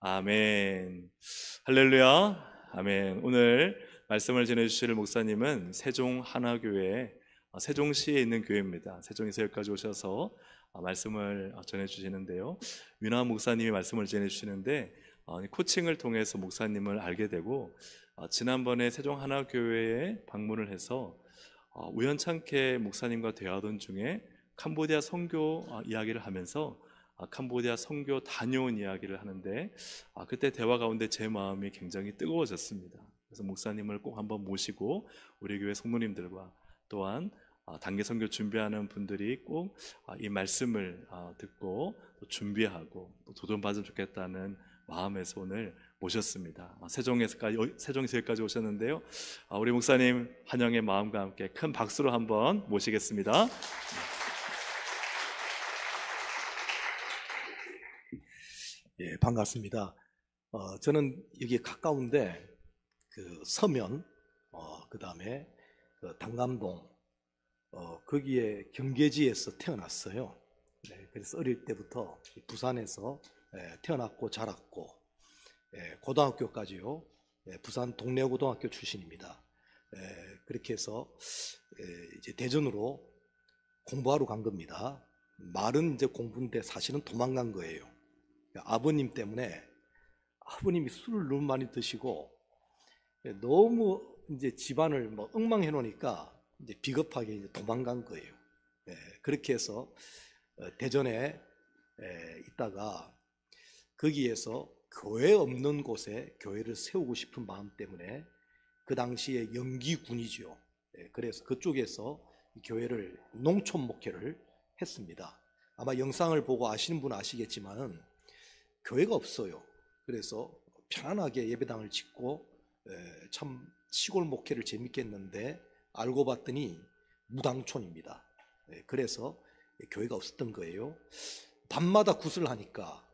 아멘. 할렐루야. 아멘. 오늘 말씀을 전해주실 목사님은 세종 하나교회 세종시에 있는 교회입니다. 세종에서 여기까지 오셔서 말씀을 전해주시는데요. 윤하 목사님이 말씀을 전해주시는데 코칭을 통해서 목사님을 알게 되고 지난번에 세종 하나교회에 방문을 해서 우연찮게 목사님과 대화하던 중에 캄보디아 선교 이야기를 하면서 캄보디아 선교 다녀온 이야기를 하는데 그때 대화 가운데 제 마음이 굉장히 뜨거워졌습니다. 그래서 목사님을 꼭 한번 모시고 우리 교회 성도님들과 또한 단기 선교 준비하는 분들이 꼭 이 말씀을 듣고 또 준비하고 또 도전받으면 좋겠다는 마음에서 오늘 모셨습니다. 세종에서 여기까지 오셨는데요. 우리 목사님 환영의 마음과 함께 큰 박수로 한번 모시겠습니다. 예, 반갑습니다. 저는 여기 가까운데 그 서면, 그 다음에 당감동, 거기에 경계지에서 태어났어요. 네, 그래서 어릴 때부터 부산에서 태어났고 자랐고, 고등학교까지요. 부산 동래고등학교 출신입니다. 그렇게 해서 이제 대전으로 공부하러 간 겁니다. 말은 이제 공부인데 사실은 도망간 거예요. 아버님 때문에 아버님이 술을 너무 많이 드시고 너무 이제 집안을 뭐 엉망해 놓으니까 이제 비겁하게 이제 도망간 거예요. 그렇게 해서 대전에 있다가 거기에서 교회 없는 곳에 교회를 세우고 싶은 마음 때문에 그 당시에 영기군이죠. 그래서 그쪽에서 교회를 농촌 목회를 했습니다. 아마 영상을 보고 아시는 분은 아시겠지만은 교회가 없어요. 그래서 편안하게 예배당을 짓고 참 시골 목회를 재밌게 했는데 알고 봤더니 무당촌입니다. 그래서 교회가 없었던 거예요. 밤마다 굿을 하니까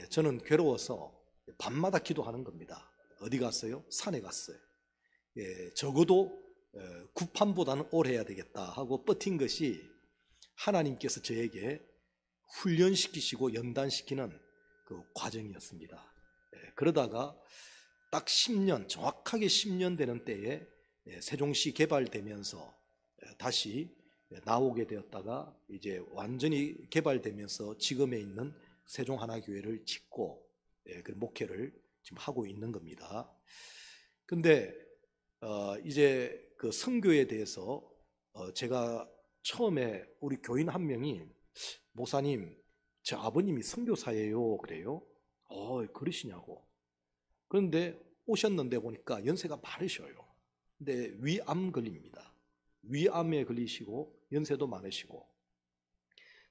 저는 괴로워서 밤마다 기도하는 겁니다. 어디 갔어요? 산에 갔어요. 적어도 굿판보다는 오래 해야 되겠다 하고 버틴 것이 하나님께서 저에게 훈련시키시고 연단시키는 그 과정이었습니다. 그러다가 딱 10년, 정확하게 10년 되는 때에 세종시 개발되면서 다시 나오게 되었다가 이제 완전히 개발되면서 지금에 있는 세종하나교회를 짓고 그 목회를 지금 하고 있는 겁니다. 근데 이제 그 선교에 대해서 제가 처음에 우리 교인 한 명이 목사님, 제 아버님이 선교사예요. 그래요. 그러시냐고. 그런데 오셨는데 보니까 연세가 많으셔요. 근데 위암 걸립니다. 위암에 걸리시고 연세도 많으시고.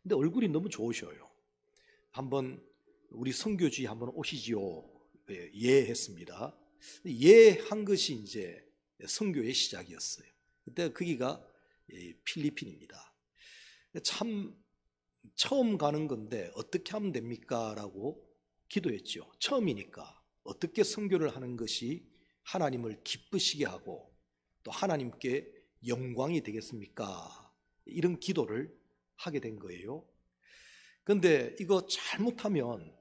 근데 얼굴이 너무 좋으셔요. 한번 우리 선교지 한번 오시지요. 예했습니다. 예한 것이 이제 선교의 시작이었어요. 그때 거기가 필리핀입니다. 참 처음 가는 건데 어떻게 하면 됩니까? 라고 기도했죠. 처음이니까 어떻게 선교를 하는 것이 하나님을 기쁘시게 하고 또 하나님께 영광이 되겠습니까? 이런 기도를 하게 된 거예요. 그런데 이거 잘못하면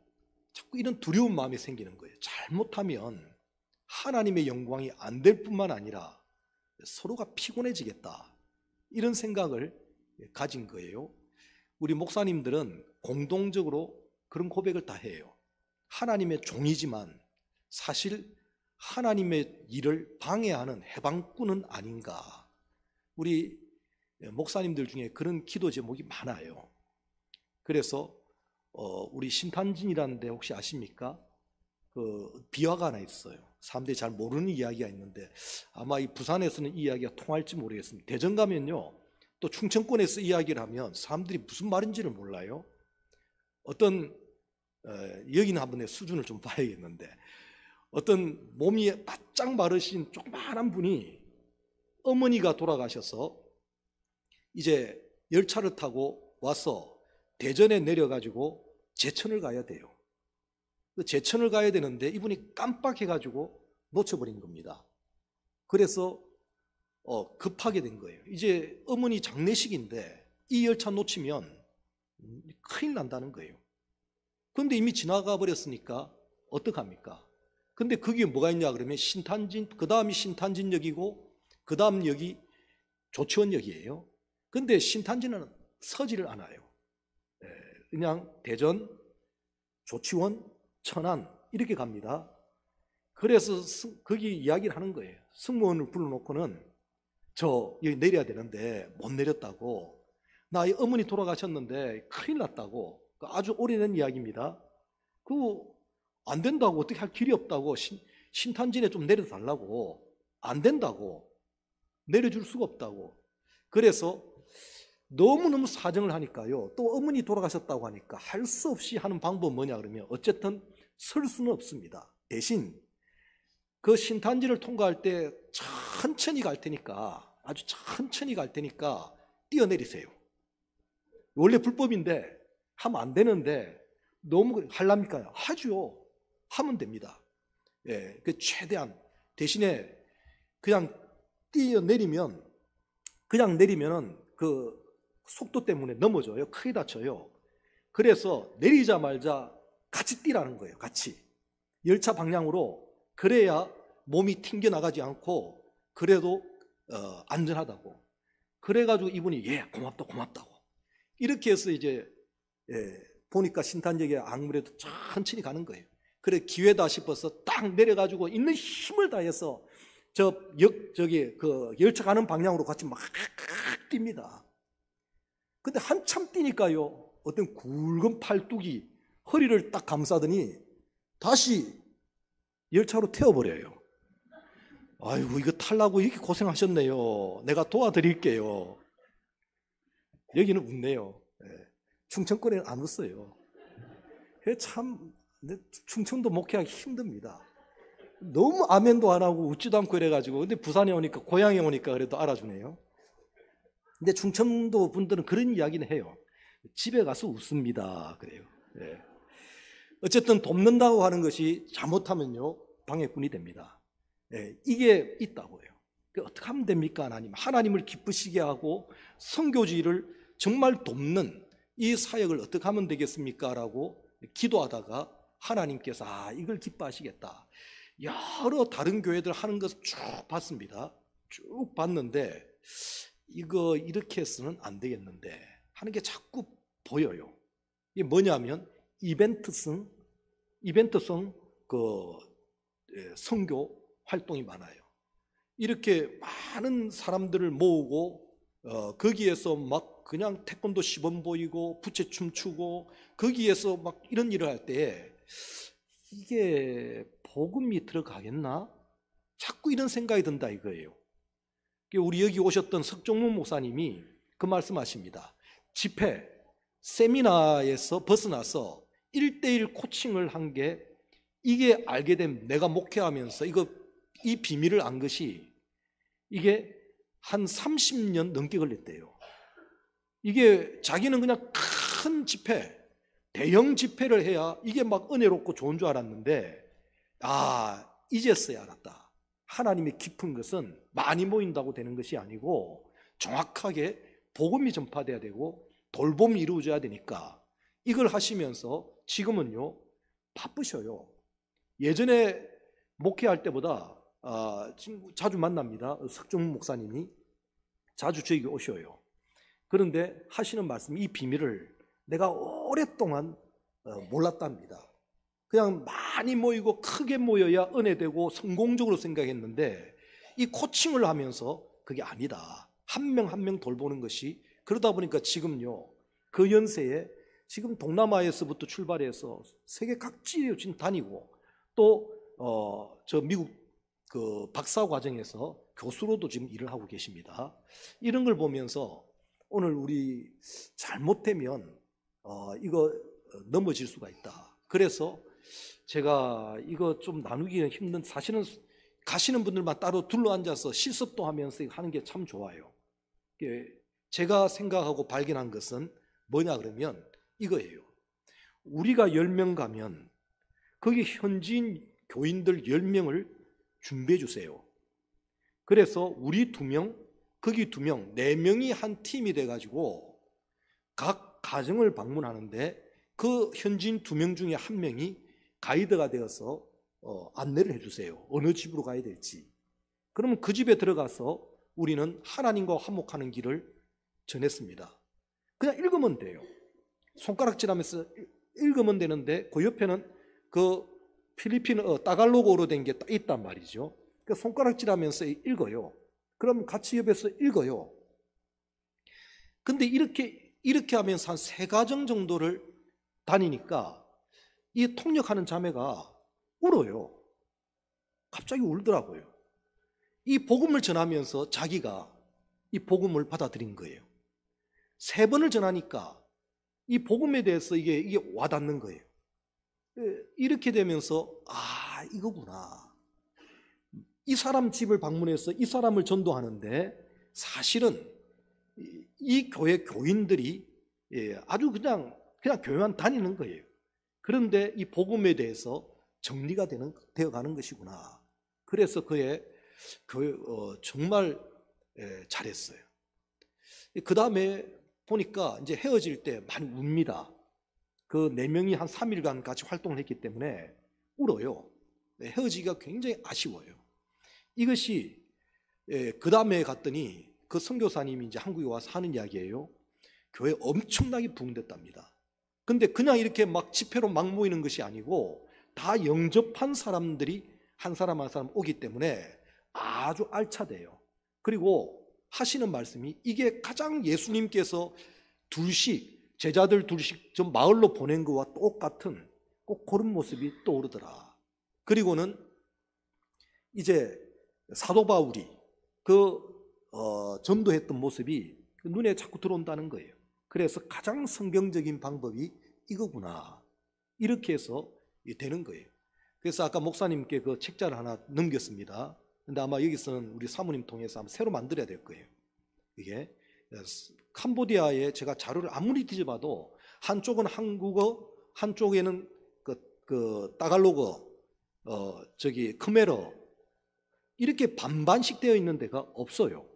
자꾸 이런 두려운 마음이 생기는 거예요. 잘못하면 하나님의 영광이 안 될 뿐만 아니라 서로가 피곤해지겠다, 이런 생각을 가진 거예요. 우리 목사님들은 공동적으로 그런 고백을 다 해요. 하나님의 종이지만 사실 하나님의 일을 방해하는 해방꾼은 아닌가. 우리 목사님들 중에 그런 기도 제목이 많아요. 그래서 우리 신탄진이라는 데 혹시 아십니까? 그 비화가 하나 있어요. 사람들이 잘 모르는 이야기가 있는데 아마 이 부산에서는 이 이야기가 통할지 모르겠습니다. 대전 가면요, 또 충청권에서 이야기를 하면 사람들이 무슨 말인지를 몰라요. 어떤 여기는 한번 내 수준을 좀 봐야겠는데, 어떤 몸이 바짝 마르신 조그마한 분이 어머니가 돌아가셔서 이제 열차를 타고 와서 대전에 내려가지고 제천을 가야 돼요. 그 제천을 가야 되는데 이분이 깜빡해가지고 놓쳐버린 겁니다. 그래서 급하게 된 거예요. 이제 어머니 장례식인데 이 열차 놓치면 큰일 난다는 거예요. 그런데 이미 지나가 버렸으니까 어떡합니까? 근데 거기에 뭐가 있냐 그러면 신탄진, 그 다음이 신탄진역이고 그 다음 역이 조치원역이에요. 근데 신탄진은 서지를 않아요. 그냥 대전, 조치원, 천안 이렇게 갑니다. 그래서 거기 이야기를 하는 거예요. 승무원을 불러놓고는 저 여기 내려야 되는데 못 내렸다고. 나 어머니 돌아가셨는데 큰일 났다고. 아주 오래된 이야기입니다. 그거 안 된다고, 어떻게 할 길이 없다고, 신탄진에 좀 내려달라고. 안 된다고. 내려줄 수가 없다고. 그래서 너무너무 사정을 하니까요. 또 어머니 돌아가셨다고 하니까 할 수 없이 하는 방법은 뭐냐 그러면 어쨌든 설 수는 없습니다. 대신 그 신탄진을 통과할 때 천천히 갈 테니까, 아주 천천히 갈 테니까 뛰어내리세요. 원래 불법인데 하면 안 되는데 너무 하랍니까? 하죠. 하면 됩니다. 예, 그 최대한 대신에 그냥 뛰어내리면 그냥 내리면은 그 속도 때문에 넘어져요. 크게 다쳐요. 그래서 내리자마자 같이 뛰라는 거예요. 같이 열차 방향으로. 그래야 몸이 튕겨 나가지 않고 그래도 안전하다고. 그래가지고 이분이 예 고맙다고 이렇게 해서 이제 보니까 신탄역에 아무래도 천천히 가는 거예요. 그래 기회다 싶어서 딱 내려가지고 있는 힘을 다해서 저기 그 열차 가는 방향으로 같이 막 뜁니다. 근데 한참 뛰니까요, 어떤 굵은 팔뚝이 허리를 딱 감싸더니 다시 열차로 태워버려요. 아이고 이거 타려고 이렇게 고생하셨네요. 내가 도와드릴게요. 여기는 웃네요. 충청권에는 안 웃어요. 참 충청도 목회하기 힘듭니다. 너무 아멘도 안 하고 웃지도 않고 이래가지고. 근데 부산에 오니까, 고향에 오니까 그래도 알아주네요. 근데 충청도 분들은 그런 이야기는 해요. 집에 가서 웃습니다. 그래요. 예. 어쨌든 돕는다고 하는 것이 잘못하면요 방해꾼이 됩니다. 예, 이게 있다고요. 어떻게 하면 됩니까? 하나님을 기쁘시게 하고 선교지를 정말 돕는 이 사역을 어떻게 하면 되겠습니까? 라고 기도하다가 하나님께서 이걸 기뻐하시겠다. 여러 다른 교회들 하는 것을 쭉 봤습니다. 쭉 봤는데 이거 이렇게 해서는 안 되겠는데 하는 게 자꾸 보여요. 이게 뭐냐면 이벤트성 그 선교 활동이 많아요. 이렇게 많은 사람들을 모으고 거기에서 막 그냥 태권도 시범 보이고 부채춤 추고 거기에서 막 이런 일을 할 때 이게 복음이 들어가겠나? 자꾸 이런 생각이 든다 이거예요. 우리 여기 오셨던 석종문 목사님이 그 말씀하십니다. 집회, 세미나에서 벗어나서 1:1 코칭을 한 게 이게 알게 된, 내가 목회하면서 이 비밀을 안 것이 이게 한 30년 넘게 걸렸대요. 이게 자기는 그냥 큰 집회, 대형 집회를 해야 이게 막 은혜롭고 좋은 줄 알았는데 이제서야 알았다. 하나님의 깊은 것은 많이 모인다고 되는 것이 아니고 정확하게 복음이 전파돼야 되고 돌봄이 이루어져야 되니까 이걸 하시면서 지금은요 바쁘셔요. 예전에 목회할 때보다 지금 자주 만납니다. 석종 목사님이 자주 저에게 오셔요. 그런데 하시는 말씀, 이 비밀을 내가 오랫동안 몰랐답니다. 그냥 많이 모이고 크게 모여야 은혜되고 성공적으로 생각했는데 이 코칭을 하면서 그게 아니다. 한 명 한 명 돌보는 것이, 그러다 보니까 지금요 그 연세에 지금 동남아에서부터 출발해서 세계 각지에 지금 다니고 또 저 미국 그 박사 과정에서 교수로도 지금 일을 하고 계십니다. 이런 걸 보면서 오늘 우리 잘못되면 이거 넘어질 수가 있다. 그래서 제가 이거 좀 나누기가 힘든, 사실은 가시는 분들만 따로 둘러앉아서 실습도 하면서 하는 게 참 좋아요. 제가 생각하고 발견한 것은 뭐냐 그러면 이거예요. 우리가 10명 가면 거기 현지인 교인들 10명을 준비해 주세요. 그래서 우리 2명, 거기 2명, 4명이 한 팀이 돼가지고 각 가정을 방문하는데 그 현지인 2명 중에 1명이 가이드가 되어서 안내를 해주세요. 어느 집으로 가야 될지. 그러면 그 집에 들어가서 우리는 하나님과 화목하는 길을 전했습니다. 그냥 읽으면 돼요. 손가락질하면서 읽으면 되는데 그 옆에는 그 필리핀어 따갈로그로 된 게 있단 말이죠. 그러니까 손가락질하면서 읽어요. 그럼 같이 옆에서 읽어요. 근데 이렇게 하면서 한 3가정 정도를 다니니까 이 통역하는 자매가 울어요. 갑자기 울더라고요. 이 복음을 전하면서 자기가 이 복음을 받아들인 거예요. 3번을 전하니까 이 복음에 대해서 이게 와닿는 거예요. 이렇게 되면서 이거구나. 이 사람 집을 방문해서 이 사람을 전도하는데 사실은 이 교회 교인들이 아주 그냥 교회만 다니는 거예요. 그런데 이 복음에 대해서 정리가 되어가는 것이구나. 그래서 그의 교회 정말 잘했어요. 그 다음에 보니까 이제 헤어질 때 많이 웁니다. 그 4명이 한 3일간 같이 활동을 했기 때문에 울어요. 헤어지기가 굉장히 아쉬워요. 이것이 그 다음에 갔더니 그 선교사님이 이제 한국에 와서 하는 이야기예요. 교회 엄청나게 부흥됐답니다. 근데 그냥 이렇게 막 집회로 막 모이는 것이 아니고 다 영접한 사람들이 한 사람 한 사람 오기 때문에 아주 알차대요. 그리고 하시는 말씀이 이게 가장 예수님께서 제자들 둘씩 좀 마을로 보낸 것과 똑같은 꼭 그런 모습이 떠오르더라. 그리고는 이제 사도 바울이 전도했던 모습이 눈에 자꾸 들어온다는 거예요. 그래서 가장 성경적인 방법이 이거구나. 이렇게 해서 되는 거예요. 그래서 아까 목사님께 그 책자를 하나 넘겼습니다. 근데 아마 여기서는 우리 사모님 통해서 한번 새로 만들어야 될 거예요. 이게 캄보디아에 제가 자료를 아무리 뒤져봐도 한쪽은 한국어, 한쪽에는 그 따갈로그, 크메르 이렇게 반반씩 되어 있는 데가 없어요.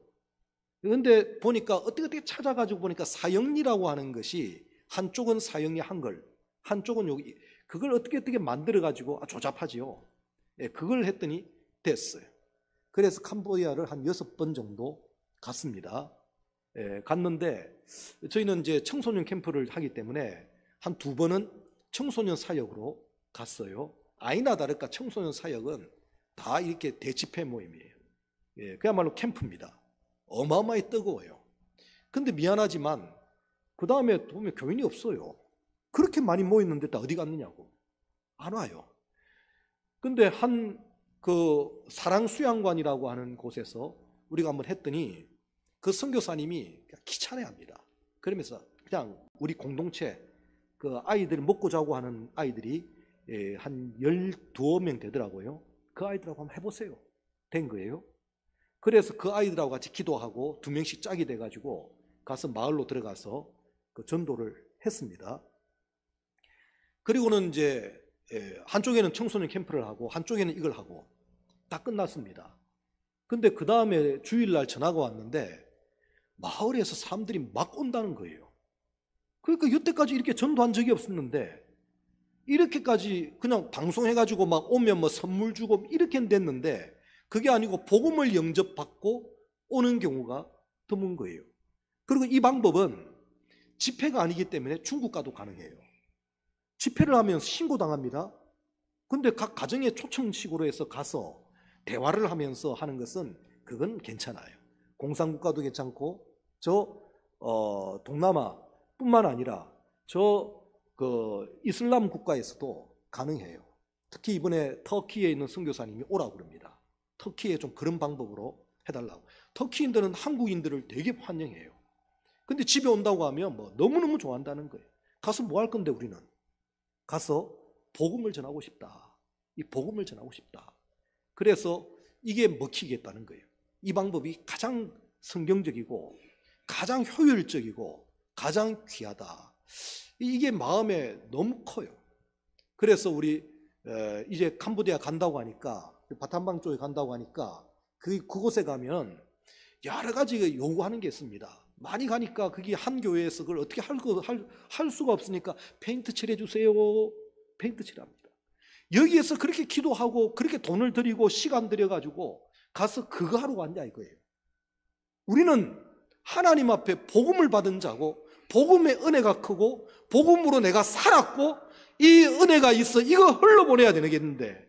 그런데 보니까 어떻게 찾아가지고 보니까 사형리라고 하는 것이 한쪽은 사형리 한글, 한쪽은 여기 그걸 어떻게 만들어가지고 조잡하지요. 그걸 했더니 됐어요. 그래서 캄보디아를 한 6번 정도 갔습니다. 갔는데 저희는 이제 청소년 캠프를 하기 때문에 한 2번은 청소년 사역으로 갔어요. 아니나 다를까 청소년 사역은 다 이렇게 대집회 모임이에요. 그야말로 캠프입니다. 어마어마히 뜨거워요. 근데 미안하지만 그 다음에 보면 교인이 없어요. 그렇게 많이 모였는데 다 어디 갔느냐고. 안 와요. 근데 그 사랑수양관이라고 하는 곳에서 우리가 한번 했더니 그 선교사님이 귀찮아합니다. 그러면서 그냥 우리 공동체 그 아이들 먹고 자고 하는 아이들이 한 12명 되더라고요. 그 아이들하고 한번 해보세요. 된 거예요. 그래서 그 아이들하고 같이 기도하고 2명씩 짝이 돼가지고 가서 마을로 들어가서 그 전도를 했습니다. 그리고는 이제 한쪽에는 청소년 캠프를 하고 한쪽에는 이걸 하고 다 끝났습니다. 근데 그 다음에 주일날 전화가 왔는데 마을에서 사람들이 막 온다는 거예요. 그러니까 여태까지 이렇게 전도한 적이 없었는데 이렇게까지 그냥 방송해가지고 막 오면 뭐 선물 주고 이렇게 됐는데 그게 아니고 복음을 영접받고 오는 경우가 드문 거예요. 그리고 이 방법은 집회가 아니기 때문에 중국 가도 가능해요. 집회를 하면 신고당합니다. 근데 각 가정에 초청식으로 해서 가서 대화를 하면서 하는 것은 그건 괜찮아요. 공산국가도 괜찮고 동남아뿐만 아니라 이슬람 국가에서도 가능해요. 특히 이번에 터키에 있는 선교사님이 오라고 그럽니다. 터키에 좀 그런 방법으로 해달라고. 터키인들은 한국인들을 되게 환영해요. 근데 집에 온다고 하면 뭐 너무너무 좋아한다는 거예요. 가서 뭐 할 건데 우리는? 가서 복음을 전하고 싶다. 이 복음을 전하고 싶다. 그래서 이게 먹히겠다는 거예요. 이 방법이 가장 성경적이고 가장 효율적이고 가장 귀하다. 이게 마음에 너무 커요. 그래서 우리 이제 캄보디아 간다고 하니까 바탐방 쪽에 간다고 하니까 그곳에 가면 여러 가지 요구하는 게 있습니다. 많이 가니까 그게 한 교회에서 그걸 어떻게 할 수가 없으니까 페인트 칠해주세요. 페인트 칠합니다. 여기에서 그렇게 기도하고 그렇게 돈을 들이고 시간 들여가지고 가서 그거 하러 왔냐 이거예요. 우리는 하나님 앞에 복음을 받은 자고 복음의 은혜가 크고 복음으로 내가 살았고 이 은혜가 있어 이거 흘러보내야 되겠는데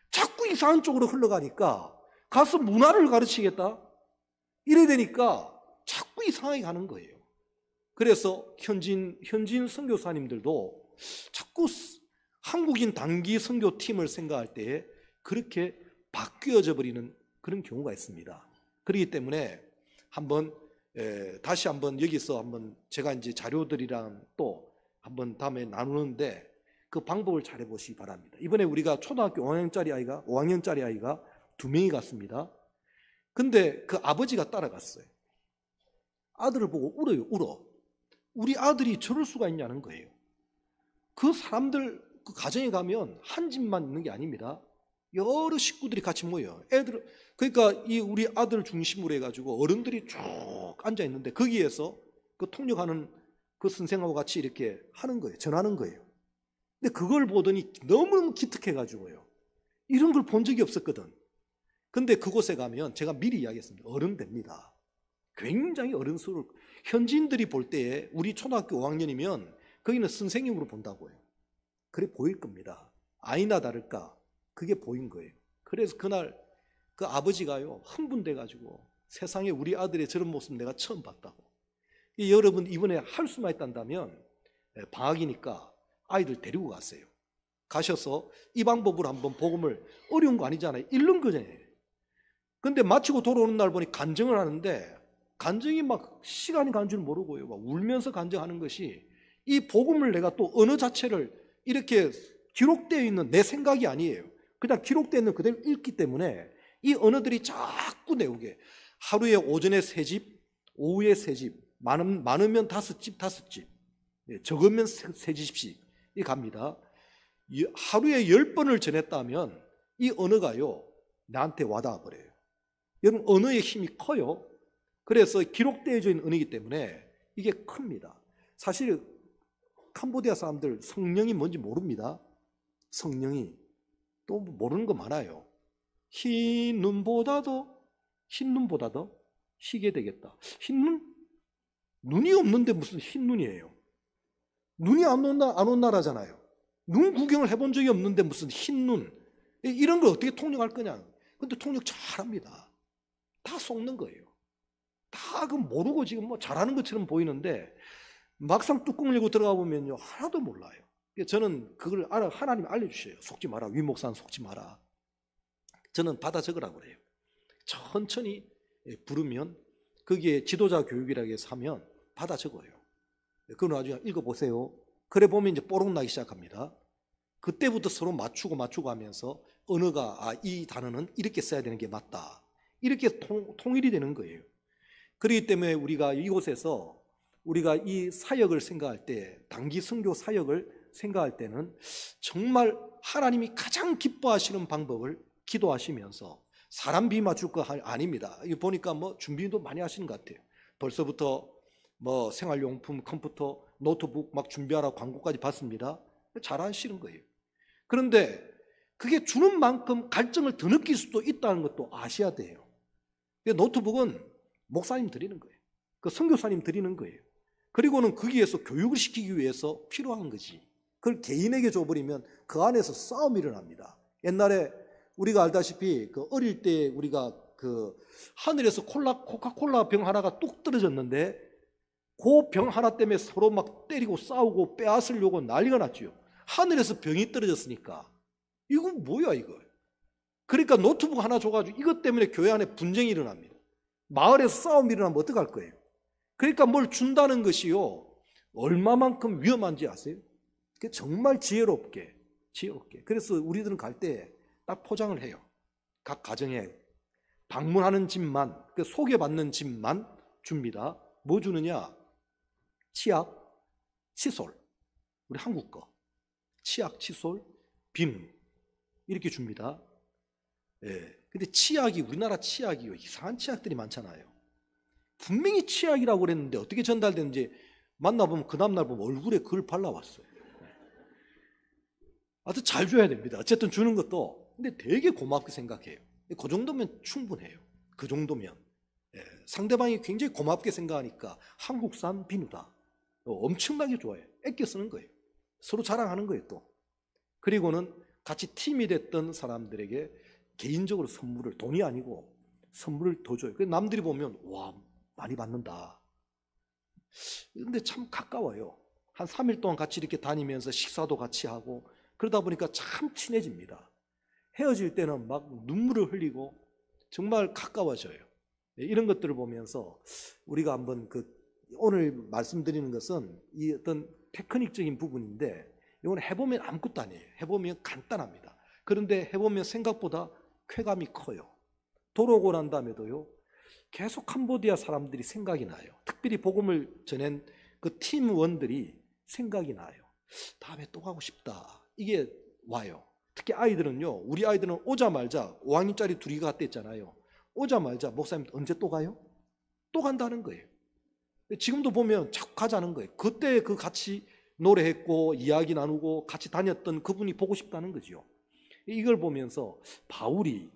자꾸 이상한 쪽으로 흘러가니까 가서 문화를 가르치겠다 이래 되니까 자꾸 이상하게 가는 거예요. 그래서 현진 선교사님들도 자꾸 한국인 단기 선교팀을 생각할 때에 그렇게 바뀌어져 버리는 그런 경우가 있습니다. 그렇기 때문에 다시 한번 여기서 한번 제가 이제 자료들이랑 또 한번 다음에 나누는데 그 방법을 잘 해보시기 바랍니다. 이번에 우리가 초등학교 5학년짜리 아이가 2명이 갔습니다. 근데 그 아버지가 따라갔어요. 아들을 보고 울어. 우리 아들이 저럴 수가 있냐는 거예요. 그 사람들 그 가정에 가면 한 집만 있는 게 아닙니다. 여러 식구들이 같이 모여요. 그러니까 이 우리 아들 중심으로 해가지고 어른들이 쭉 앉아 있는데 거기에서 그 통역하는 그 선생하고 같이 이렇게 하는 거예요. 전하는 거예요. 근데 그걸 보더니 너무너무 기특해가지고요. 이런 걸 본 적이 없었거든. 근데 그곳에 가면 제가 미리 이야기했습니다. 어른됩니다. 굉장히 어른스러울. 현지인들이 볼 때에 우리 초등학교 5학년이면 거기는 선생님으로 본다고요. 그래 보일 겁니다. 아니나 다를까 그게 보인 거예요. 그래서 그날 그 아버지가요 흥분돼가지고 세상에 우리 아들의 저런 모습 내가 처음 봤다고. 여러분 이번에 할 수만 있단다면 방학이니까 아이들 데리고 가세요. 가셔서 이 방법으로 한번 복음을, 어려운 거 아니잖아요. 읽는 거잖아요. 근데 마치고 돌아오는 날 보니 간증을 하는데 간증이 막 시간이 간 줄 모르고요. 막 울면서 간증하는 것이 이 복음을 내가 또 언어 자체를 이렇게 기록되어 있는 내 생각이 아니에요. 그냥 기록되어 있는 그대로 읽기 때문에 이 언어들이 자꾸 내오게 하루에 오전에 3집, 오후에 3집, 많으면 5집, 적으면 3집씩 이 갑니다. 하루에 10번을 전했다면 이 언어가요 나한테 와닿아 버려요. 여러분 언어의 힘이 커요. 그래서 기록되어져 있는 언어이기 때문에 이게 큽니다. 사실 캄보디아 사람들 성령이 뭔지 모릅니다. 성령이 또 모르는 거 많아요. 흰 눈보다도 희게 되겠다. 흰 눈? 눈이 없는데 무슨 흰 눈이에요. 눈이 안 온 나라잖아요. 눈 구경을 해본 적이 없는데 무슨 흰 눈. 이런 걸 어떻게 통역할 거냐. 근데 통역 잘합니다. 다 속는 거예요. 다 그 모르고 지금 뭐 잘하는 것처럼 보이는데 막상 뚜껑 열고 들어가 보면요 하나도 몰라요. 저는 그걸 하나님이 알려주셔요. 속지 마라. 위 목사는 속지 마라. 저는 받아 적으라고 그래요. 천천히 부르면 거기에 지도자 교육이라고 해서 하면 받아 적어요. 그걸 나중에 읽어보세요. 그래 보면 이제 뽀록 나기 시작합니다. 그때부터 서로 맞추고 하면서 언어가 이 단어는 이렇게 써야 되는 게 맞다. 이렇게 통일이 되는 거예요. 그렇기 때문에 우리가 이곳에서 우리가 이 사역을 생각할 때 단기 선교 사역을 생각할 때는 정말 하나님이 가장 기뻐하시는 방법을 기도하시면서 사람 비 맞출 거 아닙니다. 이거 보니까 뭐 준비도 많이 하시는 것 같아요. 벌써부터 뭐 생활용품, 컴퓨터, 노트북 막 준비하라 광고까지 받습니다. 잘하시는 거예요. 그런데 그게 주는 만큼 갈증을 더 느낄 수도 있다는 것도 아셔야 돼요. 노트북은 목사님 드리는 거예요. 그 선교사님 드리는 거예요. 그리고는 거기에서 교육을 시키기 위해서 필요한 거지. 그걸 개인에게 줘버리면 그 안에서 싸움이 일어납니다. 옛날에 우리가 알다시피 그 어릴 때 우리가 그 하늘에서 코카콜라 병 하나가 뚝 떨어졌는데 그 병 하나 때문에 서로 막 때리고 싸우고 빼앗으려고 난리가 났죠. 하늘에서 병이 떨어졌으니까 이건 뭐야 이거. 그러니까 노트북 하나 줘가지고 이것 때문에 교회 안에 분쟁이 일어납니다. 마을에서 싸움이 일어나면 어떡할 거예요. 그러니까 뭘 준다는 것이요 얼마만큼 위험한지 아세요? 정말 지혜롭게. 그래서 우리들은 갈 때 딱 포장을 해요. 각 가정에 방문하는 집만, 소개받는 집만 줍니다. 뭐 주느냐? 치약, 칫솔. 우리 한국 거. 치약, 칫솔, 비누. 이렇게 줍니다. 예. 근데 치약이, 우리나라 치약이요. 이상한 치약들이 많잖아요. 분명히 치약이라고 그랬는데 어떻게 전달되는지 만나보면 그 다음날 보면 얼굴에 그걸 발라왔어요. 아주 잘 줘야 됩니다. 어쨌든 주는 것도. 근데 되게 고맙게 생각해요. 그 정도면 충분해요. 그 정도면. 상대방이 굉장히 고맙게 생각하니까 한국산 비누다. 엄청나게 좋아해요. 아껴 쓰는 거예요. 서로 자랑하는 거예요 또. 그리고는 같이 팀이 됐던 사람들에게 개인적으로 선물을, 돈이 아니고 선물을 더 줘요. 그래서 남들이 보면 와 많이 받는다. 근데 참 가까워요. 한 3일 동안 같이 이렇게 다니면서 식사도 같이 하고 그러다 보니까 참 친해집니다. 헤어질 때는 막 눈물을 흘리고 정말 가까워져요. 이런 것들을 보면서 우리가 한번 오늘 말씀드리는 것은 이 어떤 테크닉적인 부분인데 이건 해보면 아무것도 아니에요. 해보면 간단합니다. 그런데 해보면 생각보다 쾌감이 커요. 돌아오고 난 다음에도요 계속 캄보디아 사람들이 생각이 나요. 특별히 복음을 전한 그 팀원들이 생각이 나요. 다음에 또 가고 싶다. 이게 와요. 특히 아이들은요, 우리 아이들은 오자마자 5학년짜리 둘이 갔다 했잖아요. 오자마자 목사님 언제 또 가요? 또 간다는 거예요. 지금도 보면 자꾸 가자는 거예요. 그때 그 같이 노래했고 이야기 나누고 같이 다녔던 그분이 보고 싶다는 거죠. 이걸 보면서 바울이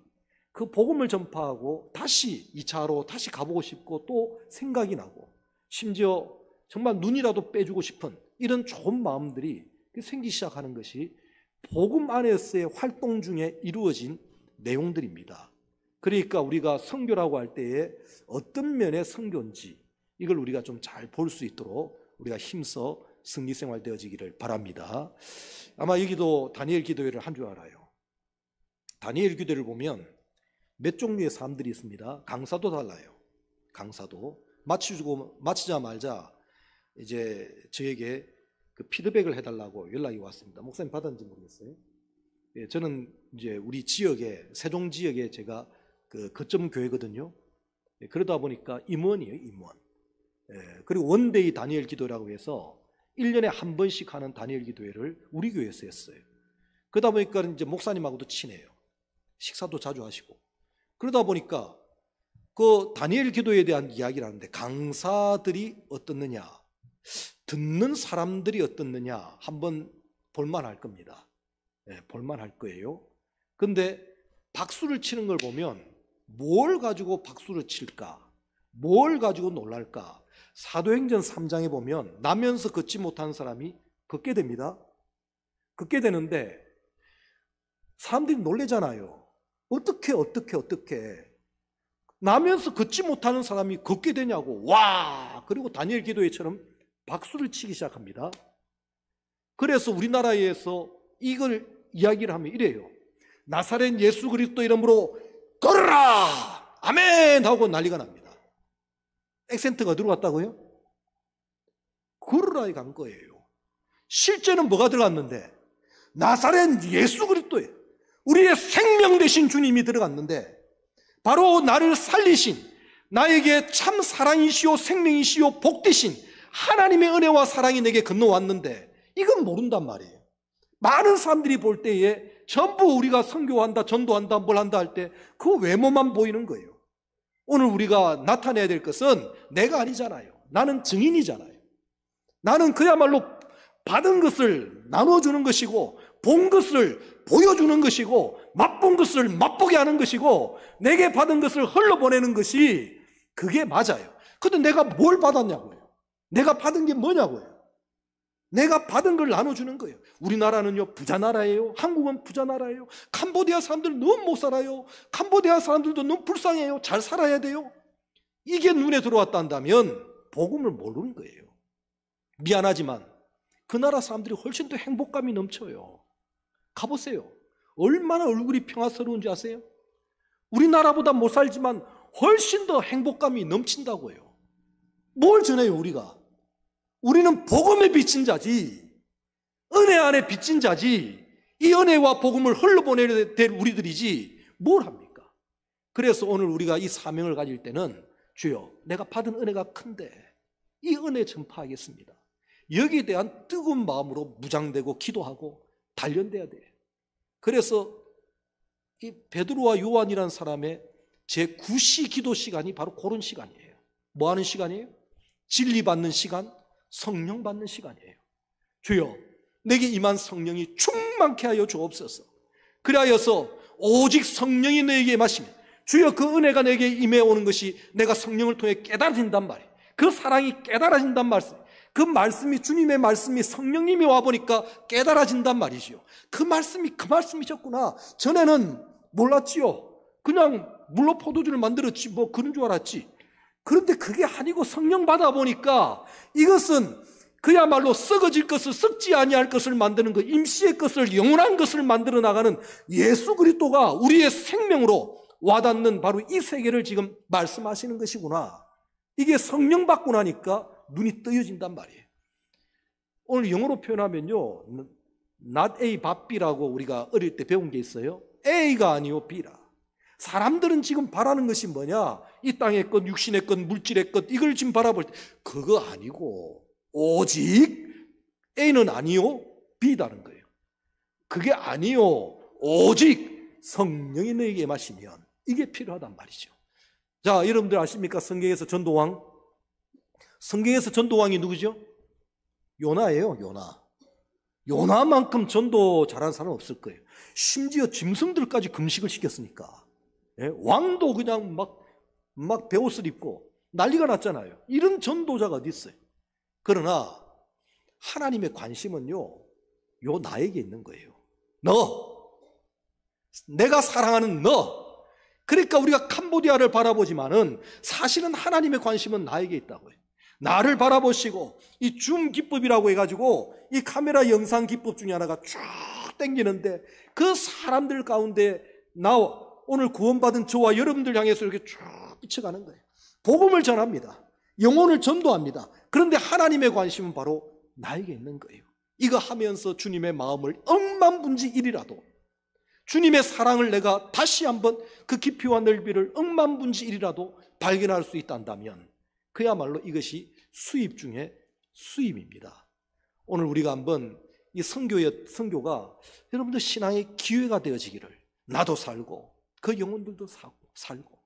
그 복음을 전파하고 다시 2차로 다시 가보고 싶고 또 생각이 나고 심지어 정말 눈이라도 빼주고 싶은 이런 좋은 마음들이 생기기 시작하는 것이 복음 안에서의 활동 중에 이루어진 내용들입니다. 그러니까 우리가 선교라고 할 때에 어떤 면의 선교인지 이걸 우리가 좀 잘 볼 수 있도록 우리가 힘써 승리생활 되어지기를 바랍니다. 아마 여기도 다니엘 기도회를 한 줄 알아요. 다니엘 기도회를 보면 몇 종류의 사람들이 있습니다. 강사도 달라요. 강사도 마치자마자 이제 저에게 그 피드백을 해달라고 연락이 왔습니다. 목사님 받았는지 모르겠어요. 예, 저는 이제 우리 지역에 세종 지역에 제가 그 거점 교회거든요. 예, 그러다 보니까 임원이에요, 임원. 예, 그리고 원데이 다니엘 기도라고 해서 1년에 한 번씩 하는 다니엘 기도회를 우리 교회에서 했어요. 그러다 보니까 이제 목사님하고도 친해요. 식사도 자주 하시고. 그러다 보니까 그 다니엘 기도에 대한 이야기를 하는데 강사들이 어떻느냐, 듣는 사람들이 어떻느냐 한번 볼만할 겁니다. 네, 볼만할 거예요. 근데 박수를 치는 걸 보면 뭘 가지고 박수를 칠까? 뭘 가지고 놀랄까? 사도행전 3장에 보면 나면서 걷지 못하는 사람이 걷게 됩니다. 걷게 되는데 사람들이 놀래잖아요. 어떻게 나면서 걷지 못하는 사람이 걷게 되냐고. 와! 그리고 다니엘 기도회처럼 박수를 치기 시작합니다. 그래서 우리나라에서 이걸 이야기를 하면 이래요. 나사렛 예수 그리스도 이름으로 걸어라! 아멘! 하고 난리가 납니다. 액센트가 들어갔다고요? 걸어라에 간 거예요. 실제는 뭐가 들어갔는데 나사렛 예수 그리스도에 우리의 생명 되신 주님이 들어갔는데 바로 나를 살리신 나에게 참 사랑이시오 생명이시오 복되신 하나님의 은혜와 사랑이 내게 건너왔는데 이건 모른단 말이에요. 많은 사람들이 볼 때에 전부 우리가 선교한다 전도한다 뭘 한다 할 때 그 외모만 보이는 거예요. 오늘 우리가 나타내야 될 것은 내가 아니잖아요. 나는 증인이잖아요. 나는 그야말로 받은 것을 나눠주는 것이고 본 것을 보여주는 것이고 맛본 것을 맛보게 하는 것이고 내게 받은 것을 흘러보내는 것이 그게 맞아요. 그런데 내가 뭘 받았냐고요. 내가 받은 게 뭐냐고요. 내가 받은 걸 나눠주는 거예요. 우리나라는요 부자 나라예요. 한국은 부자 나라예요. 캄보디아 사람들은 너무 못 살아요. 캄보디아 사람들도 너무 불쌍해요. 잘 살아야 돼요. 이게 눈에 들어왔다 한다면 복음을 모르는 거예요. 미안하지만 그 나라 사람들이 훨씬 더 행복감이 넘쳐요. 가보세요. 얼마나 얼굴이 평화스러운지 아세요? 우리나라보다 못 살지만 훨씬 더 행복감이 넘친다고요. 뭘 전해요 우리가? 우리는 복음에 비친 자지 은혜 안에 비친 자지 이 은혜와 복음을 흘러보내야 될 우리들이지 뭘 합니까? 그래서 오늘 우리가 이 사명을 가질 때는 주여 내가 받은 은혜가 큰데 이 은혜 전파하겠습니다. 여기에 대한 뜨거운 마음으로 무장되고 기도하고 단련돼야 돼요. 그래서 이 베드로와 요한이라는 사람의 제9시 기도 시간이 바로 그런 시간이에요. 뭐 하는 시간이에요? 진리 받는 시간, 성령 받는 시간이에요. 주여 내게 임한 성령이 충만케 하여 주옵소서. 그리하여서 오직 성령이 너에게 임하시면 주여 그 은혜가 내게 임해오는 것이 내가 성령을 통해 깨달아진단 말이에요. 그 사랑이 깨달아진단 말씀. 그 말씀이 주님의 말씀이 성령님이 와보니까 깨달아진단 말이지요. 그 말씀이 그 말씀이셨구나. 전에는 몰랐지요. 그냥 물로 포도주를 만들었지 뭐 그런 줄 알았지. 그런데 그게 아니고 성령 받아보니까 이것은 그야말로 썩어질 것을 썩지 아니할 것을 만드는 것, 임시의 것을 영원한 것을 만들어 나가는 예수 그리스도가 우리의 생명으로 와닿는 바로 이 세계를 지금 말씀하시는 것이구나. 이게 성령 받고 나니까 눈이 뜨여진단 말이에요. 오늘 영어로 표현하면요, not A but B라고 우리가 어릴 때 배운 게 있어요. A가 아니요 B라. 사람들은 지금 바라는 것이 뭐냐? 이 땅의 것, 육신의 것, 물질의 것, 이걸 지금 바라볼 때 그거 아니고 오직 A는 아니요 B다는 거예요. 그게 아니요 오직 성령이 너에게 임하시면 이게 필요하단 말이죠. 자, 여러분들 아십니까? 성경에서 전도왕. 성경에서 전도왕이 누구죠? 요나예요. 요나. 요나만큼 전도 잘하는 사람은 없을 거예요. 심지어 짐승들까지 금식을 시켰으니까. 예? 왕도 그냥 막 베옷을 입고 난리가 났잖아요. 이런 전도자가 어디 있어요? 그러나 하나님의 관심은요, 요 나에게 있는 거예요. 너, 내가 사랑하는 너. 그러니까 우리가 캄보디아를 바라보지만은 사실은 하나님의 관심은 나에게 있다고요. 나를 바라보시고 이 줌 기법이라고 해가지고 이 카메라 영상 기법 중에 하나가 쭉 당기는데 그 사람들 가운데 나와 오늘 구원받은 저와 여러분들 향해서 이렇게 쭉 비쳐가는 거예요. 복음을 전합니다. 영혼을 전도합니다. 그런데 하나님의 관심은 바로 나에게 있는 거예요. 이거 하면서 주님의 마음을 억만분지 1이라도 주님의 사랑을 내가 다시 한번 그 깊이와 넓이를 억만분지 1이라도 발견할 수 있단다면 그야말로 이것이 수입 중에 수입입니다. 오늘 우리가 한번 이 선교가 여러분들 신앙의 기회가 되어지기를, 나도 살고 그 영혼들도 살고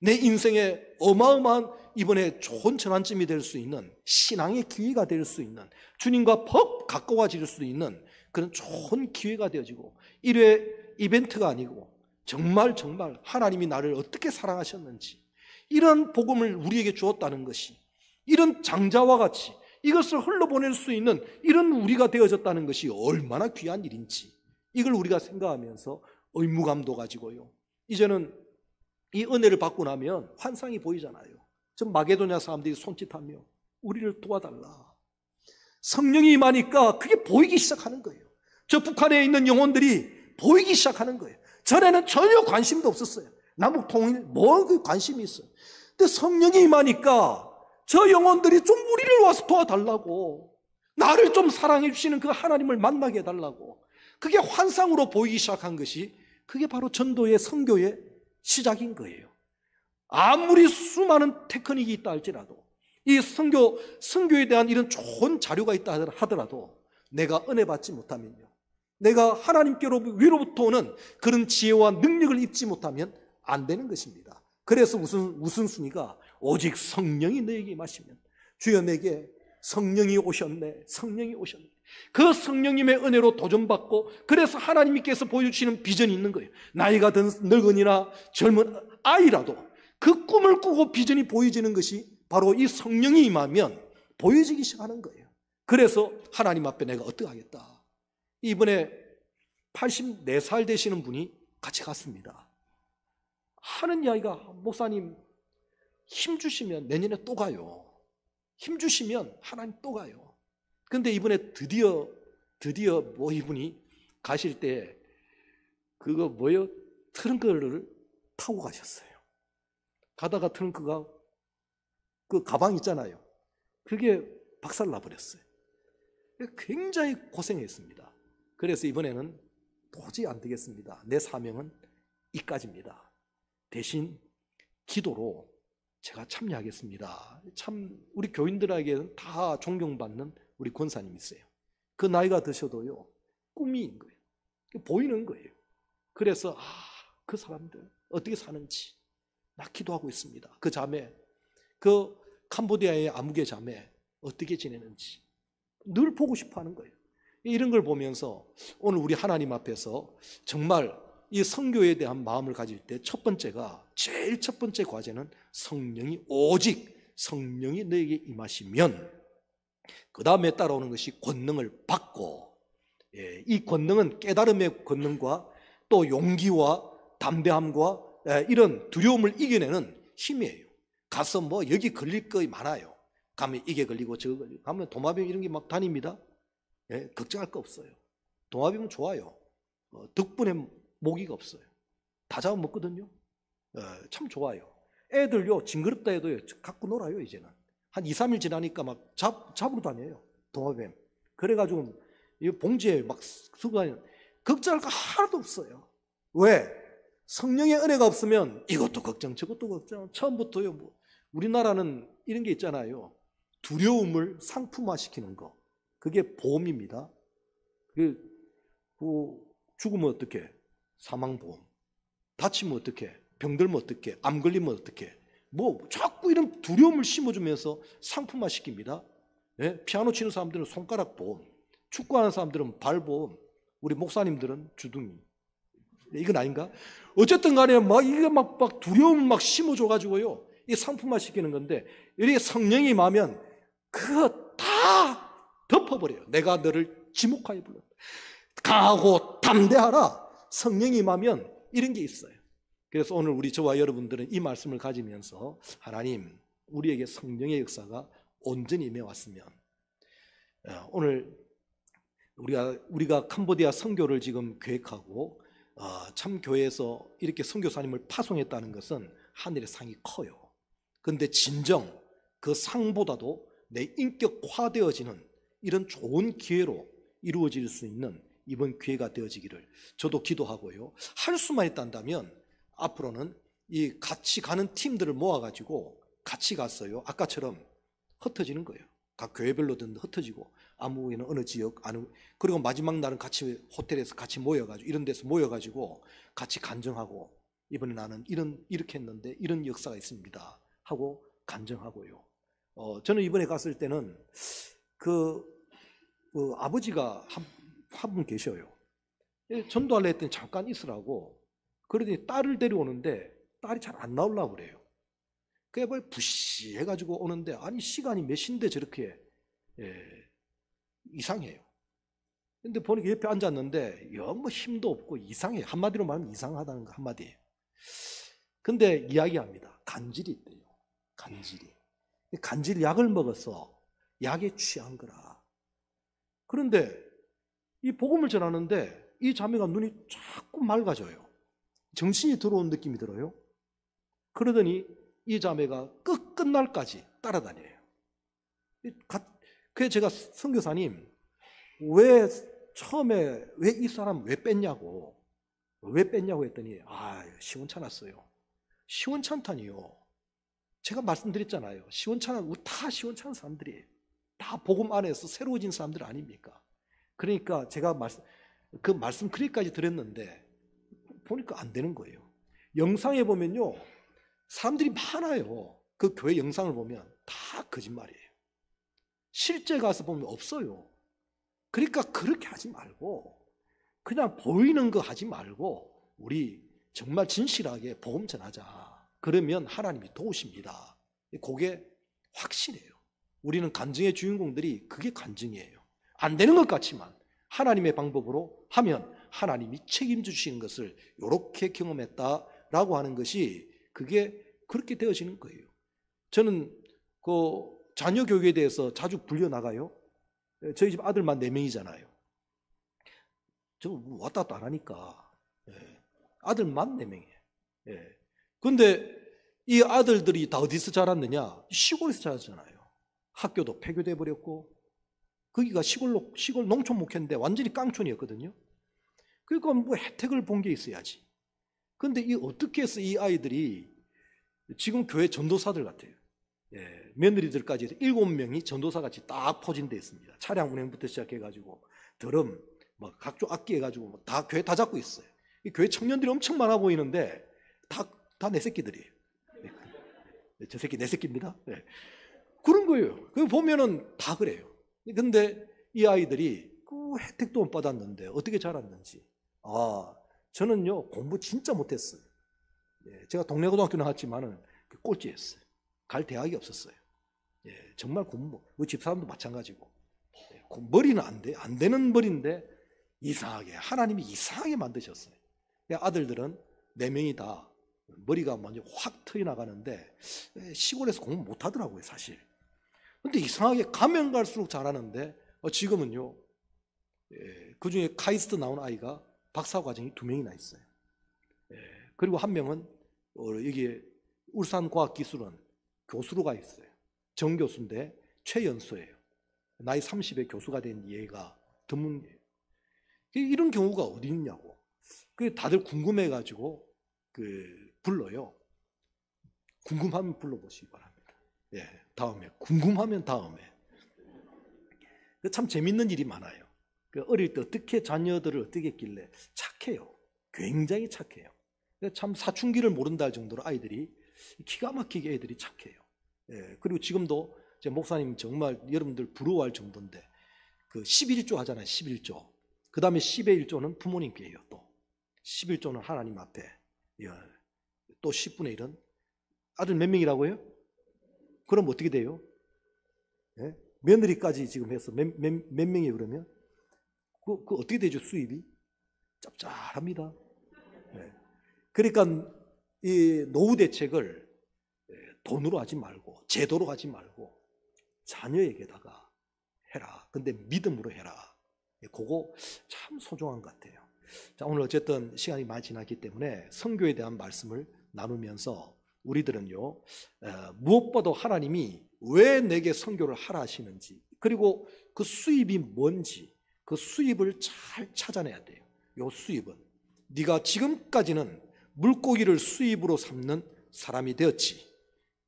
내 인생에 어마어마한 이번에 좋은 전환점이 될 수 있는 신앙의 기회가 될 수 있는, 주님과 더 가까워질 수 있는 그런 좋은 기회가 되어지고, 일회 이벤트가 아니고 정말 하나님이 나를 어떻게 사랑하셨는지 이런 복음을 우리에게 주었다는 것이, 이런 장자와 같이 이것을 흘러보낼 수 있는 이런 우리가 되어졌다는 것이 얼마나 귀한 일인지, 이걸 우리가 생각하면서 의무감도 가지고요, 이제는 이 은혜를 받고 나면 환상이 보이잖아요. 저 마게도냐 사람들이 손짓하며 우리를 도와달라. 성령이 임하니까 그게 보이기 시작하는 거예요. 저 북한에 있는 영혼들이 보이기 시작하는 거예요. 전에는 전혀 관심도 없었어요. 남북 통일 그 관심이 있어요. 근데 성령이 임하니까 저 영혼들이 좀 우리를 와서 도와달라고, 나를 좀 사랑해 주시는 그 하나님을 만나게 해달라고, 그게 환상으로 보이기 시작한 것이 그게 바로 전도의 선교의 시작인 거예요. 아무리 수많은 테크닉이 있다 할지라도, 이 선교에 대한 이런 좋은 자료가 있다 하더라도 내가 은혜 받지 못하면요, 내가 하나님께로부터 오는 그런 지혜와 능력을 입지 못하면 안 되는 것입니다. 그래서 무슨 순위가 오직 성령이 너에게 임하시면, 주여 내게 성령이 오셨네, 성령이 오셨네. 그 성령님의 은혜로 도전받고, 그래서 하나님께서 보여주시는 비전이 있는 거예요. 나이가 든 늙은이나 젊은 아이라도 그 꿈을 꾸고 비전이 보여지는 것이 바로 이 성령이 임하면 보여지기 시작하는 거예요. 그래서 하나님 앞에 내가 어떻게 하겠다. 이번에 84살 되시는 분이 같이 갔습니다. 하는 이야기가, 목사님 힘 주시면 내년에 또 가요. 힘 주시면 하나님 또 가요. 근데 이번에 드디어 뭐 이분이 가실 때 그거 트렁크를 타고 가셨어요. 가다가 트렁크가 그 가방 있잖아요. 그게 박살 나버렸어요. 굉장히 고생했습니다. 그래서 이번에는 도저히 안 되겠습니다. 내 사명은 이까지입니다. 대신 기도로 제가 참여하겠습니다. 참 우리 교인들에게는 다 존경받는 우리 권사님 있어요. 그 나이가 드셔도요, 꿈인 거예요. 보이는 거예요. 그래서 그 사람들 어떻게 사는지 나 기도하고 있습니다. 그 자매, 그 캄보디아의 아무개 자매 어떻게 지내는지 늘 보고 싶어 하는 거예요. 이런 걸 보면서 오늘 우리 하나님 앞에서 정말 이 성교에 대한 마음을 가질 때 첫 번째가, 제일 첫 번째 과제는 성령이, 오직 성령이 너에게 임하시면 그 다음에 따라오는 것이 권능을 받고, 이 권능은 깨달음의 권능과 또 용기와 담대함과 이런 두려움을 이겨내는 힘이에요. 가서 뭐 여기 걸릴 거 많아요. 가면 이게 걸리고 저거 걸리고, 가면 도마뱀 이런 게 막 다닙니다. 걱정할 거 없어요. 도마뱀은 좋아요. 덕분에 모기가 없어요. 다 잡아먹거든요. 참 좋아요. 애들요, 징그럽다 해도 갖고 놀아요. 이제는 한 2, 3일 지나니까 막 잡으러 다녀요, 도마뱀. 그래가지고 이 봉지에 막 쓰고 다니는, 걱정할 거 하나도 없어요. 왜? 성령의 은혜가 없으면 이것도 걱정 저것도 걱정. 처음부터요, 뭐 우리나라는 이런 게 있잖아요. 두려움을 상품화시키는 거, 그게 보험입니다. 죽으면 어떡해? 사망보험. 다치면 어떡해? 병들면 어떡해? 암 걸리면 어떡해? 뭐 자꾸 이런 두려움을 심어주면서 상품화시킵니다. 피아노 치는 사람들은 손가락 보험, 축구하는 사람들은 발보험, 우리 목사님들은 주둥이. 이건 아닌가? 어쨌든 간에 막 이게 막 두려움을 막 심어줘가지고요, 이 상품화시키는 건데, 이렇게 성령이 임하면 그거 다 덮어버려요. 내가 너를 지목하여 불렀다. 강하고 담대하라. 성령이 임하면 이런 게 있어요. 그래서 오늘 우리 저와 여러분들은 이 말씀을 가지면서, 하나님, 우리에게 성령의 역사가 온전히 임해왔으면, 오늘 우리가 캄보디아 선교를 지금 계획하고 참 교회에서 이렇게 선교사님을 파송했다는 것은 하늘의 상이 커요. 그런데 진정 그 상보다도 내 인격화되어지는 이런 좋은 기회로 이루어질 수 있는 이번 기회가 되어지기를 저도 기도하고요. 할 수만 있단다면 앞으로는 이 같이 가는 팀들을 모아가지고 같이 갔어요. 아까처럼 흩어지는 거예요. 각 교회별로든 흩어지고, 아무에는 어느 지역, 그리고 마지막 날은 같이 호텔에서 같이 모여가지고, 이런 데서 모여가지고 같이 간증하고, 이번에 나는 이렇게 했는데 이런 역사가 있습니다 하고 간증하고요. 저는 이번에 갔을 때는 그 아버지가 한 분 계셔요. 전도하려 했더니 잠깐 있으라고. 그러더니 딸을 데려오는데 딸이 잘 안 나오려고 그래요. 그게 뭐 부시해가지고 오는데, 아니 시간이 몇 시인데 저렇게 이상해요. 근데 보니까 옆에 앉았는데 영 뭐 힘도 없고 이상해요. 한마디로 말하면 이상하다는 거 한마디예요. 근데 이야기합니다. 간질이 있대요. 간질 약을 먹어서 약에 취한 거라. 그런데 이 복음을 전하는데 이 자매가 눈이 자꾸 맑아져요. 정신이 들어온 느낌이 들어요. 그러더니 이 자매가 끝날까지 따라다녀요. 그래서 제가, 선교사님, 처음에 왜 이 사람 왜 뺐냐고 했더니, 시원찮았어요. 시원찮다니요. 제가 말씀드렸잖아요. 다 시원찮은 사람들이에요. 다 복음 안에서 새로워진 사람들 아닙니까? 그러니까 제가 그 말씀 그리까지 드렸는데 보니까 안 되는 거예요. 영상에 보면요, 사람들이 많아요. 그 교회 영상을 보면 다 거짓말이에요. 실제 가서 보면 없어요. 그러니까 그렇게 하지 말고 그냥 보이는 거 하지 말고 우리 정말 진실하게 복음 전하자. 그러면 하나님이 도우십니다. 그게 확실해요. 우리는 간증의 주인공들이 그게 간증이에요. 안 되는 것 같지만 하나님의 방법으로 하면 하나님이 책임져 주시는 것을 이렇게 경험했다라고 하는 것이, 그게 그렇게 되어지는 거예요. 저는 그 자녀 교육에 대해서 자주 불려나가요. 저희 집 아들만 4명이잖아요. 저 왔다 갔다 안 하니까. 아들만 4명이에요. 그런데 이 아들들이 다 어디서 자랐느냐? 시골에서 자랐잖아요. 학교도 폐교돼 버렸고, 거기가 시골 농촌 목회인데 완전히 깡촌이었거든요. 그러니까 뭐 혜택을 본 게 있어야지. 그런데 어떻게 해서 이 아이들이 지금 교회 전도사들 같아요. 며느리들까지 해서 7명이 전도사같이 딱 포진되어 있습니다. 차량 운행부터 시작해가지고 드럼, 뭐 각종 악기 해가지고 다 교회 다 잡고 있어요. 이 교회 청년들이 엄청 많아 보이는데 다 내 새끼들이에요. 저 새끼 내 새끼입니다. 그런 거예요. 그 보면은 다 그래요. 근데 이 아이들이 아무 혜택도 못 받았는데 어떻게 자랐는지. 저는요 공부 진짜 못했어요. 제가 동네 고등학교 나왔지만은 꼴찌했어요. 갈 대학이 없었어요. 정말 공부, 우리 집사람도 마찬가지고. 머리는 안 되는 머리인데 이상하게 하나님이 이상하게 만드셨어요. 아들들은 4명이 다 머리가 먼저 확 트여 나가는데 시골에서 공부 못하더라고요, 사실. 근데 이상하게 가면 갈수록 잘하는데 지금은요, 그 중에 카이스트 나온 아이가 박사과정이 2명이나 있어요. 그리고 한 명은 여기 울산과학기술원 교수로 가 있어요. 정교수인데 최연소예요. 나이 30에 교수가 된 얘가 드문이에요. 이런 경우가 어디 있냐고. 다들 궁금해가지고 불러요. 궁금하면 불러보시기 바랍니다. 다음에 궁금하면 다음에. 참 재밌는 일이 많아요. 어릴 때 어떻게 자녀들을 어떻게 했길래 착해요. 굉장히 착해요. 참 사춘기를 모른다 할 정도로 아이들이 기가 막히게 애들이 착해요. 그리고 지금도 제 목사님 정말 여러분들 부러워할 정도인데 11조 하잖아요. 11조. 그 다음에 10의 1조는 부모님께요. 또 11조는 하나님 앞에. 또 10분의 1은 아들 몇 명이라고요? 그럼 어떻게 돼요? 며느리까지 지금 해서 몇 명이에요 그러면? 그 어떻게 되죠 수입이? 짭짤합니다. 그러니까 이 노후 대책을 돈으로 하지 말고 제도로 하지 말고 자녀에게다가 해라. 근데 믿음으로 해라. 그거 참 소중한 것 같아요. 자, 오늘 어쨌든 시간이 많이 지났기 때문에 선교에 대한 말씀을 나누면서 우리들은요 무엇보다 하나님이 왜 내게 선교를 하라 하시는지, 그리고 그 수입이 뭔지 그 수입을 잘 찾아내야 돼요. 이 수입은 네가 지금까지는 물고기를 수입으로 삼는 사람이 되었지,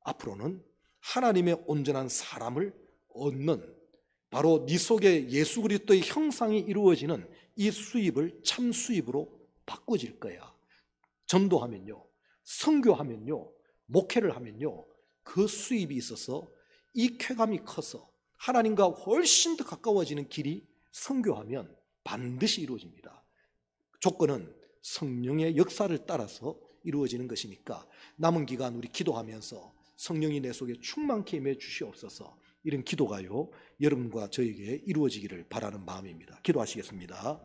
앞으로는 하나님의 온전한 사람을 얻는, 바로 네 속에 예수 그리스도의 형상이 이루어지는 이 수입을 참 수입으로 바꿔질 거야. 전도하면요, 선교하면요, 목회를 하면요, 그 수입이 있어서 이 쾌감이 커서 하나님과 훨씬 더 가까워지는 길이 선교하면 반드시 이루어집니다. 조건은 성령의 역사를 따라서 이루어지는 것이니까 남은 기간 우리 기도하면서 성령이 내 속에 충만케 임해 주시옵소서, 이런 기도가요 여러분과 저에게 이루어지기를 바라는 마음입니다. 기도하시겠습니다.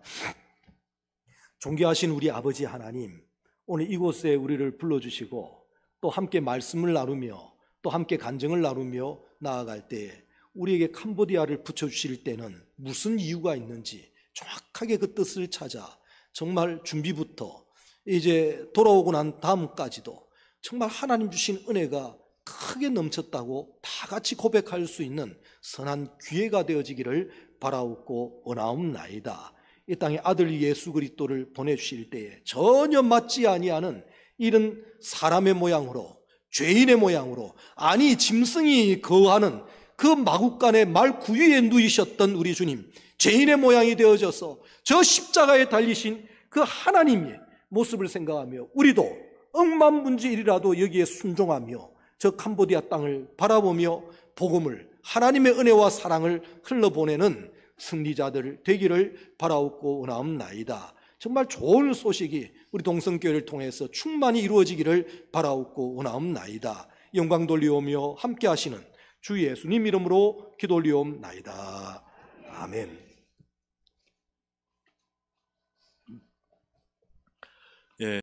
존귀하신 우리 아버지 하나님, 오늘 이곳에 우리를 불러주시고 또 함께 말씀을 나누며 또 함께 간증을 나누며 나아갈 때에 우리에게 캄보디아를 붙여주실 때는 무슨 이유가 있는지 정확하게 그 뜻을 찾아 정말 준비부터 이제 돌아오고 난 다음까지도 정말 하나님 주신 은혜가 크게 넘쳤다고 다 같이 고백할 수 있는 선한 기회가 되어지기를 바라옵고 원하옵나이다. 이 땅에 아들 예수 그리스도를 보내주실 때에 전혀 맞지 아니하는 이런 사람의 모양으로, 죄인의 모양으로, 아니 짐승이 거하는 그 마국간의 말 구유에 누이셨던 우리 주님, 죄인의 모양이 되어져서 저 십자가에 달리신 그 하나님의 모습을 생각하며 우리도 억만문제일이라도 여기에 순종하며 저 캄보디아 땅을 바라보며 복음을, 하나님의 은혜와 사랑을 흘러보내는 승리자들 되기를 바라옵고 원하옵나이다. 정말 좋은 소식이 우리 동성교회를 통해서 충만히 이루어지기를 바라옵고 원하옵나이다. 영광 돌리오며 함께 하시는 주 예수님 이름으로 기도 올리옵나이다. 아멘.